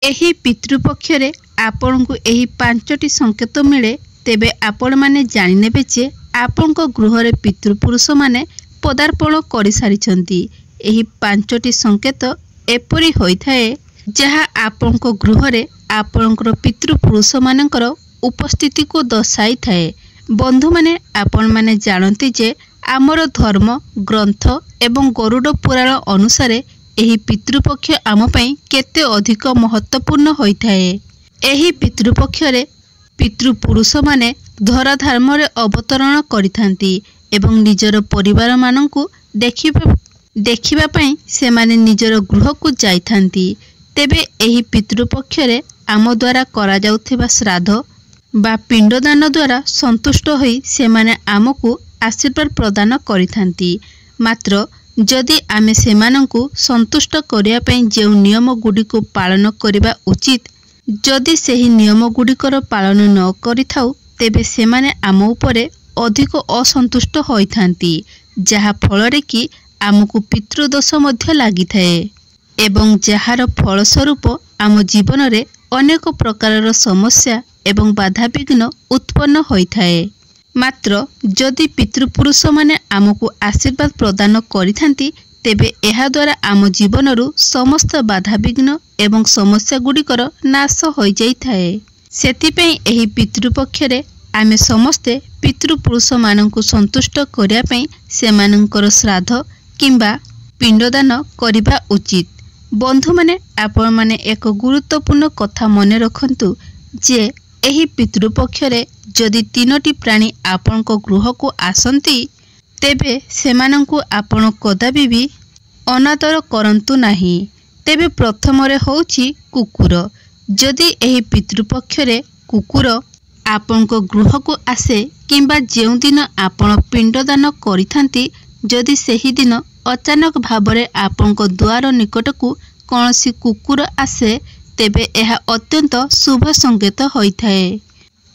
एही पितृपक्षरे आपनकु एही 5टी संकेत मिले तेबे आपण माने जानि नेबे जे आपनको गृहरे पितृपुरुष माने पदार्पण करि सारिछंती। एही 5टी संकेत एपरि होइथाए जहा आपनको गृहरे आपनकर पितृपुरुष मानकर उपस्थिति को दर्शाई थाए। बंधु माने आपण माने जानती जे आमर धर्म ग्रंथ एवं गरुड़ पुराण अनुसार एही पितृपक्ष आम पई केते अधिक महत्वपूर्ण होइथाए। एही पितृपक्षरे पितृपुरुष माने धराधर्म रे अवतरण करिथांती एवं निजर परिवार मानंकु देखिबा पई से माने निजर गृह को जाइथांती। तेबे एही पितृपक्षरे आम द्वारा करा जाउथिबा श्राद्ध बा पिंडदान द्वारा संतुष्ट होई से माने आमको आशीर्वाद प्रदान करिथांती। मात्र जदि आमे सेमानंकु संतुष्ट करिया पई जे नियम गुडी को पालन करिबा उचित जदि सेही नियम गुडिकर पालन न करिथाउ तेबे सेमाने आम उपरे अधिक असंतुष्ट होइथांती जहा फलरे कि आमको पितृदोष मध्य लागिथाए एवं जहार फलस्वरूप आम जीवन रे अनेक प्रकारर समस्या एवं बाधाविघ्न उत्पन्न होइथाए। मात्र जदि पितृपुरुष माने आमको आशीर्वाद प्रदान करिथांती तेबे एहा द्वारा आम जीवनरु समस्त बाधाविघ्न एवं समस्या गुडिकर नाश होई जाइथाए। सेतिपई एही पितृपक्षरे आमे समस्ते पितृपुरुष मानंकु संतुष्ट करिया पई सेमानंकर श्राद्ध किंबा पिंडदान करिबा उचित। बंधु माने आपण माने एक गुरुत्वपूर्ण कथा मने रखंतु जे एही पितृपक्षरे जदि 3टी प्राणी आपनको गृह को आसंती तेबे सेमानंकु आपण कदाबी भी अनादर करंतु नाही। तेबे प्रथमरे होउची कुकुर। जदि एही पितृपक्षरे कुकुर आपनको गृह को आसे किंबा जेउ दिन आपण पिंडदान करिथांती जदि सेही दिन अचानक भाबरे आपनको द्वार निकटकू कौनसी कुकुर आसे तेबे एहा अत्यंत शुभ संकेत होइथाए।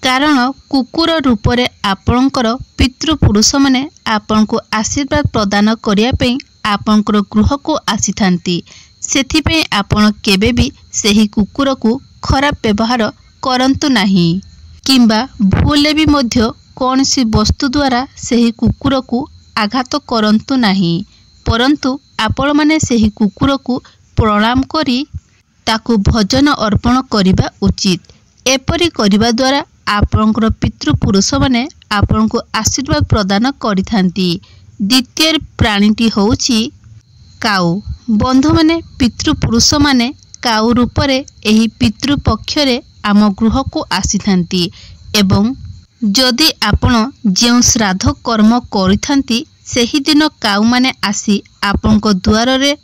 कारण कुकुर रूपरे आपणकर पितृपुरुष माने आपनको आशीर्वाद प्रदान करिया पई आपणकर गृह को आसीथांती। सेथिपई आपण केबे भी सेही कुकुर को खराब व्यवहार करंतु नाही किंबा भूले भी मध्य कौनसी वस्तु द्वारा सेही कुकुर को आघात करंतु नाही परंतु आपण माने सेही कुकुर को प्रणाम करी ताकू भजन अर्पण करिबा उचित। एपरि करिबा द्वारा आपनकर पितृपुरुष माने आपनको आशीर्वाद प्रदान करिथांती। द्वितीय प्राणीटी होउची काऊ। बंधु माने पितृपुरुष माने काऊ रूपरे एही पितृपक्षरे आम गृह को आसीथांती एवं जदि आपण जेउ श्राद्ध कर्म करिथांती सेही दिन काऊ माने आसी आपनको द्वार रे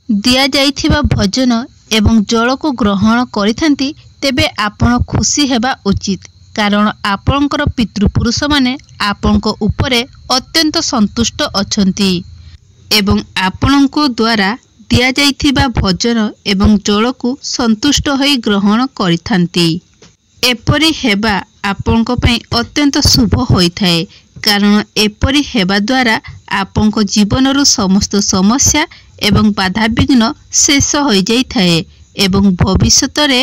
दिया जाइथिबा भोजन एवं जल को ग्रहण करिथांती तेबे आपण खुशी हेबा उचित। कारण आपणकर पितृपुरुष माने आपणको उपरे अत्यंत संतुष्ट अछंती एवं आपणको द्वारा दिया जाइथिबा भोजन एवं जल को संतुष्ट होई ग्रहण करिथांती। एपरि हेबा आपणको पई अत्यंत शुभ होइथाए। कारण एपरि हेबा द्वारा आपणको जीवनरु समस्त समस्या एवं बाधाविघ्न शेष होई जाइथाए एवं भविष्यत रे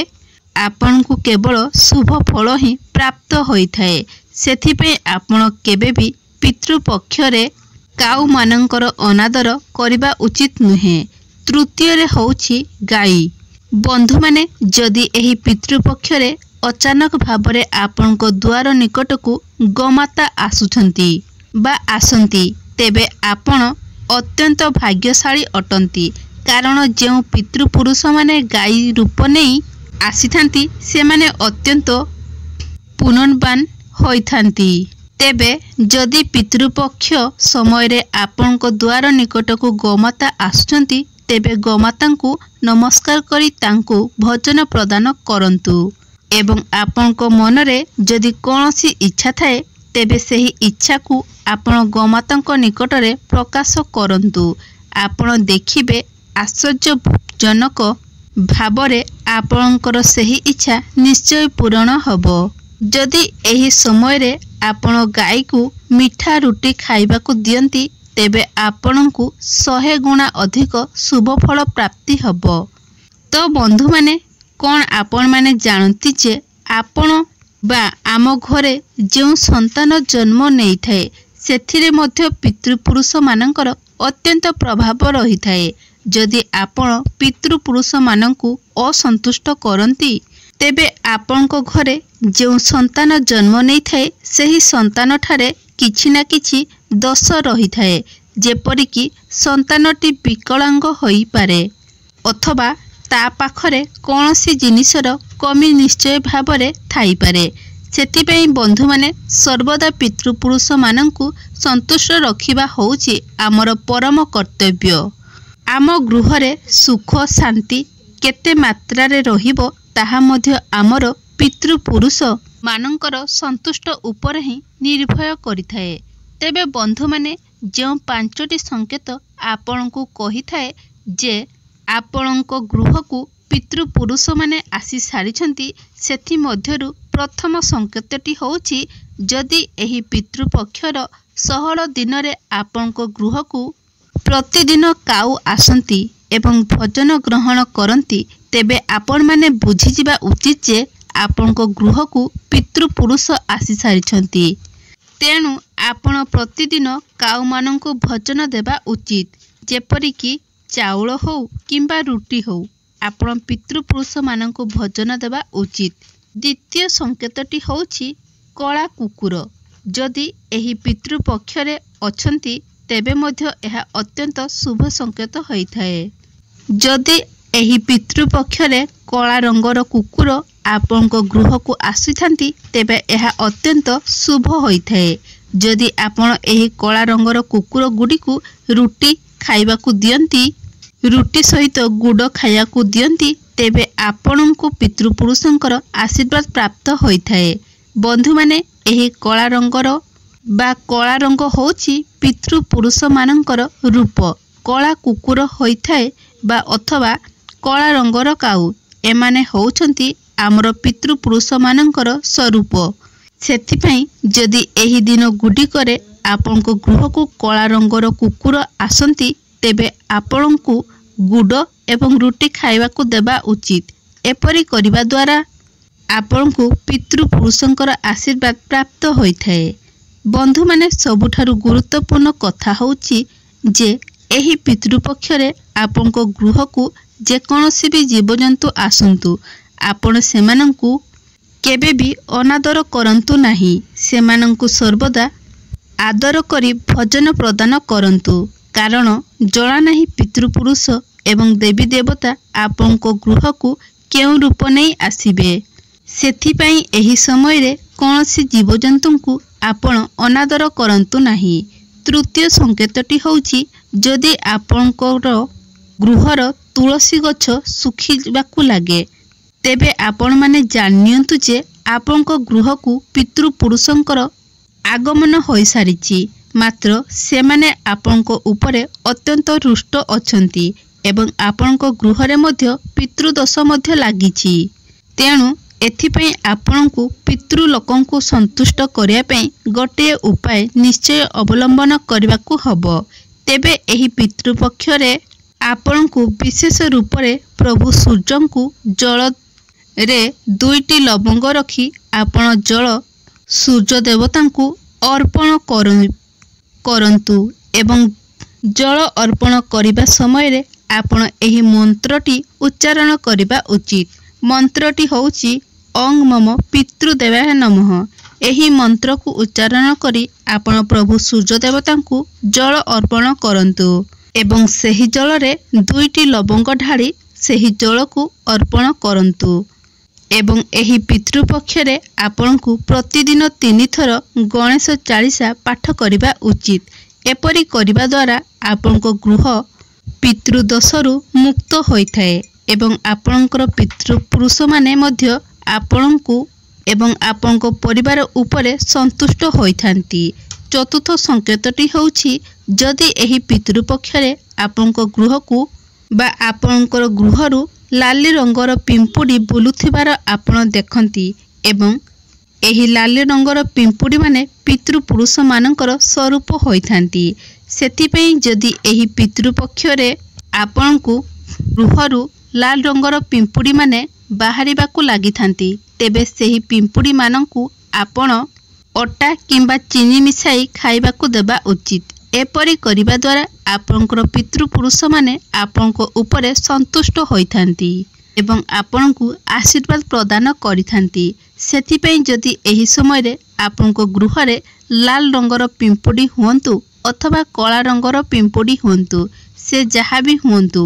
आपनको केवल शुभ फल ही प्राप्त होइथाए। सेथिपई आपण केबे भी पितृपक्षरे काऊ मानंकर अनादर करिबा उचित नुहे। तृतीय रे होउची गाई। बंधु माने जदि एही पितृपक्षरे अचानक भाबरे आपनको द्वार निकटकू गोमाता आसुछंती बा आसंती तेबे आपण अत्यंत भाग्यशाली अटंती। कारण जेउ पितृपुरुष माने गाई रूप नहीं आसीथांती से माने अत्यंत पुण्यवान होइथांती। तेबे जदि पितृपक्ष समय रे आपनको द्वार निकटकू गोमाता आसुछंती तेबे गोमातांकू नमस्कार करी तांकू भोजन प्रदान करंतु एवं आपनको मनरे जदि कोनोसी इच्छा थाए तेबे सेही इच्छा को आपण गोमातांको निकटरे प्रकाश करंतु। आपण देखिबे आश्चर्यजनक भावरे आपणकर सेही इच्छा निश्चय पूरण हब। जदि एही समय रे आपण गाई को मिठा रुटी खाइबा को दियंती तेबे आपणकू 100 गुणा अधिक शुभ फल प्राप्ति हब। तो बंधु माने कौन आपण माने जानती जे आपण बा आम घरे जो संतान जन्म नहीं थाए सेथिरे मध्य पितृपुरुष मानकर अत्यंत प्रभाव रही थाए। जदि आपण पितृपुरुष मानकु असंतुष्ट करती तेबे आपणको घरे जो संतान जन्म नहीं थाए सही संतान ठारे किछि ना किछि दोष रही थाए, जेपरिकी संतानटी विकलांग होई पारे अथवा ता पाखरे कौनसी जिनिसर कमी निश्चय भावरे थाई पारे। सेथिपई बंधु माने सर्वदा पितृपुरुष मानंकु संतुष्ट रखिबा होउची आमर परम कर्तव्य। आम गृहरे सुख शांति केते मात्रारे रहिबो ताहा मध्य आमर पितृपुरुष मानंकर संतुष्ट उपर ही निर्भय करिथाए। तेबे बंधु माने जो 5टी संकेत आपणको कहि थाए जे आपणको गृहकु पितृपुरुष माने आसी सारिछंती सेथि मध्यरु प्रथम संकेतटी होउची जदि एही पितृपक्षर 16 दिनरे आपणको गृहकु प्रतिदिन काऊ आसंती एवं भोजन ग्रहण करती तेबे आपण माने बुझी जिबा उचित जे आपणको गृहकु पितृपुरुष आसी सारिछंती। तेणु आपण प्रतिदिन काऊ मानंको भोजन देबा उचित, जेपरिकी चाउल हो किंबा रुटी हो आपण पितृपुरुष मानंको भोजन देबा उचित। द्वितीय संकेतटी होउची कला कुकुर। जदि एही पितृपक्षरे अछंती तेबे मध्य एहा अत्यंत शुभ संकेत होइथाए। जदि एही पितृपक्षरे कला रंगर कुकुर आपणको गृहकु आसीथांती तेबे एहा अत्यंत शुभ होइथाए। जदि आपण एही कला रंगर कुकुर गुडीकु रुटी खाइबाकु दियंती, रुटी सहित गुड़ खाइबाकु दियंती तेबे आपणको पितृपुरुषंकर आशीर्वाद प्राप्त होइथाए। बंधु माने एही कला रंगर बा कला रंग होउची पितृपुरुष मानंकर रूप। कला कुकुर होइथाए बा अथवा कला रंगर काऊ एमाने होउछंती आमर पितृपुरुष मानंकर स्वरूप। सेथिपई जदि एही दिन गुडीकरे आपणको गृहकु कला रंगर कुकुर आसंती तेबे आपणको गुड़ एवं रुटी खाइबाकु देबा उचित। एपरि करिबा द्वारा आपणको पितृपुरुषंकर आशीर्वाद प्राप्त होइथाए। बंधु माने सबुठारु गुरुत्वपूर्ण कथा होउची जे एही पितृपक्षरे आपणको गृहकु जेकोनोसी भी जीवजंतु आसंतु आपण सेमानंकु केबे भी अनादर करंतु नाही। सेमानंकु सर्वदा आदर करी भोजन प्रदान करंतु, कारण जणा नाही पितृपुरुष एवं देवी देवता आपणको गृहकु केउ रूप नहीं आसीबे। सेथिपई एही समय रे कोनोसी जीवजंतुंकु आपण अनादर करंतु नाही। तृतीय संकेतटी होउची जदि आपणकर गृहर तुलसी गछ सुखिबाकु लागे तेबे आपण माने जानियंतु जे आपणको गृहकु पितृपुरुषंकर आगमन होई सारिची, मात्र सेमाने आपणको उपरे अत्यंत रुष्ट अछंती एवं आपणको गृहरे मध्य पितृदोष मध्य लागिची। तेणु एथिपई आपणको पितृलोकंकु संतुष्ट करिया पई गोटे उपाय निश्चय अवलंबन करबाकु हबो। तेबे एही पितृपक्षरे आपणको विशेष रूपरे प्रभु सूर्यंकु जल रे 2टी लवंग रखी आपण जल सूर्य देवतांकु अर्पण करंतु एवं जल अर्पण करिबा समय रे आपण एही मंत्रटी उच्चारण करिबा उचित। मंत्रटी होउची ओं मम पितृदेवाय नमः। एही मंत्र को उच्चारण करी आपण प्रभु सूर्य देवतांकु जल अर्पण करंतु एवं सेही जल रे 2टी लवंग ढाली सेही जल को अर्पण करंतु एवं एही पितृपक्षरे आपणकु प्रतिदिन 3 थर गणेश चालीसा पाठ करिबा उचित। एपरि करिबा द्वारा आपणको गृह पितृदोषरु मुक्त होइथाए एवं आपणकर पितृपुरुष माने मध्य आपणकु एवं आपणको परिवार उपरे संतुष्ट होइथांती। चतुर्थ संकेतटी होउछि जदि एही पितृपक्षरे आपणको गृहकु बा आपणकर गृहरु लाली रंगर पिंपुड़ी बुलुथिबार आपण देखंती एवं एही लाली रंगर पिंपुड़ी माने पितृपुरुष मानकर स्वरूप होइथांती। सेथिपई जदि एही पितृपक्षरे आपणकु गृहरु लाल रंगर पिंपुड़ी माने ବାହାରିବାକୁ ଲାଗିଥାନ୍ତି, ତେବେ ସେହି ପିମ୍ପୁଡ଼ି ମାନଙ୍କୁ ଆପଣ ଅଟା କିମ୍ବା ଚିନି ମିଶାଇ ଖାଇବାକୁ ଦେବା ଉଚିତ। ଏପରି କରିବା ଦ୍ୱାରା ଆପଣଙ୍କର ପିତୃପୁରୁଷମାନେ ଆପଣଙ୍କ ଉପରେ ସନ୍ତୁଷ୍ଟ ହୋଇଥାନ୍ତି ଏବଂ ଆପଣଙ୍କୁ ଆଶୀର୍ବାଦ ପ୍ରଦାନ କରିଥାନ୍ତି। ସେଥିପାଇଁ ଯଦି ଏହି ସମୟରେ ଆପଣଙ୍କ ଗୃହରେ ଲାଲ ରଙ୍ଗର ପିମ୍ପୁଡ଼ି ହୁଅନ୍ତୁ ଅଥବା କଳା ରଙ୍ଗର ପିମ୍ପୁଡ଼ି ହୁଅନ୍ତୁ, ସେ ଯାହା ବି ହୁଅନ୍ତୁ,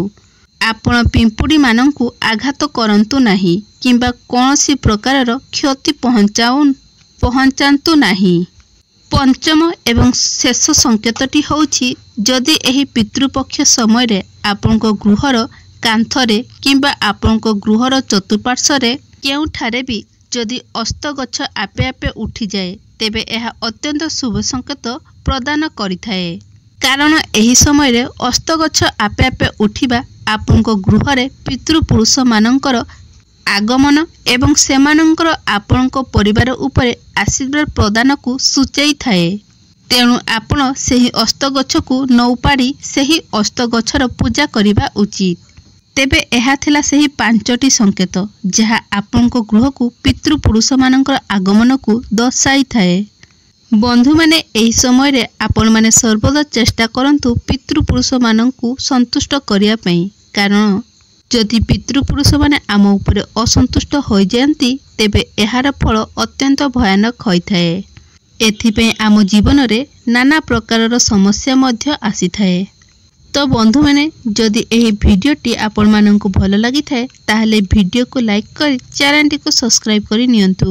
ଆପଣ ପିମ୍ପୁଡ଼ିମାନଙ୍କୁ ଆଘାତ କରନ୍ତୁ ନାହିଁ କିମ୍ବା କୌଣସି ପ୍ରକାରର କ୍ଷତି ପହଞ୍ଚାନ୍ତୁ ନାହିଁ। ପଞ୍ଚମ ଏବଂ ଶେଷ ସଂକେତଟି ହେଉଛି, ଯଦି ଏହି ପିତୃପକ୍ଷ ସମୟରେ ଆପଣଙ୍କ ଗୃହର କାନ୍ଥରେ କିମ୍ବା ଆପଣଙ୍କ ଗୃହର ଚତୁଃପାର୍ଶ୍ୱରେ କେଉଁଠାରେ ବି ଯଦି ଅସ୍ତ ଗଛ ଆପେ ଆପେ ଉଠିଯାଏ, ତେବେ ଏହା ଅତ୍ୟନ୍ତ ଶୁଭ ସଂକେତ ପ୍ରଦାନ କରିଥାଏ। କାରଣ ଏହି ସମୟରେ ଅସ୍ତ ଗଛ ଆପେ ଆପେ ଉଠିବା ଆପଣଙ୍କ ଗୃହରେ ପିତୃପୁରୁଷମାନଙ୍କର ଆଗମନ ଏବଂ ସେମାନଙ୍କର ଆପଣଙ୍କ ପରିବାର ଉପରେ ଆଶୀର୍ବାଦ ପ୍ରଦାନକୁ ସୂଚାଇଥାଏ। ତେଣୁ ଆପଣ ସେହି ଅସ୍ତ ଗଛକୁ ନ ଉପାଡ଼ି ସେହି ଅସ୍ତ ଗଛର ପୂଜା କରିବା ଉଚିତ। ତେବେ ଏହା ଥିଲା ସେହି 5ଟି ସଂକେତ ଯାହା ଆପଣଙ୍କ ଗୃହକୁ ପିତୃପୁରୁଷମାନଙ୍କର ଆଗମନକୁ ଦର୍ଶାଇଥାଏ। ବନ୍ଧୁମାନେ, ଏହି ସମୟରେ ଆପଣମାନେ ସର୍ବଦା ଚେଷ୍ଟା କରନ୍ତୁ ପିତୃପୁରୁଷମାନଙ୍କୁ ସନ୍ତୁଷ୍ଟ କରିବା ପାଇଁ, କାରଣ ଯଦି ପିତୃପୁରୁଷମାନେ ଆମ ଉପରେ ଅସନ୍ତୁଷ୍ଟ ହୋଇଯାଆନ୍ତି, ତେବେ ଏହାର ଫଳ ଅତ୍ୟନ୍ତ ଭୟାନକ ହୋଇଥାଏ। ଏଥିପାଇଁ ଆମ ଜୀବନରେ ନାନା ପ୍ରକାରର ସମସ୍ୟା ମଧ୍ୟ ଆସିଥାଏ। ତ ବନ୍ଧୁମାନେ, ଯଦି ଏହି ଭିଡ଼ିଓଟି ଆପଣମାନଙ୍କୁ ଭଲ ଲାଗିଥାଏ, ତାହେଲେ ଭିଡ଼ିଓକୁ ଲାଇକ୍ କରି ଚ୍ୟାନେଲଟିକୁ ସବସ୍କ୍ରାଇବ୍ କରି ନିଅନ୍ତୁ।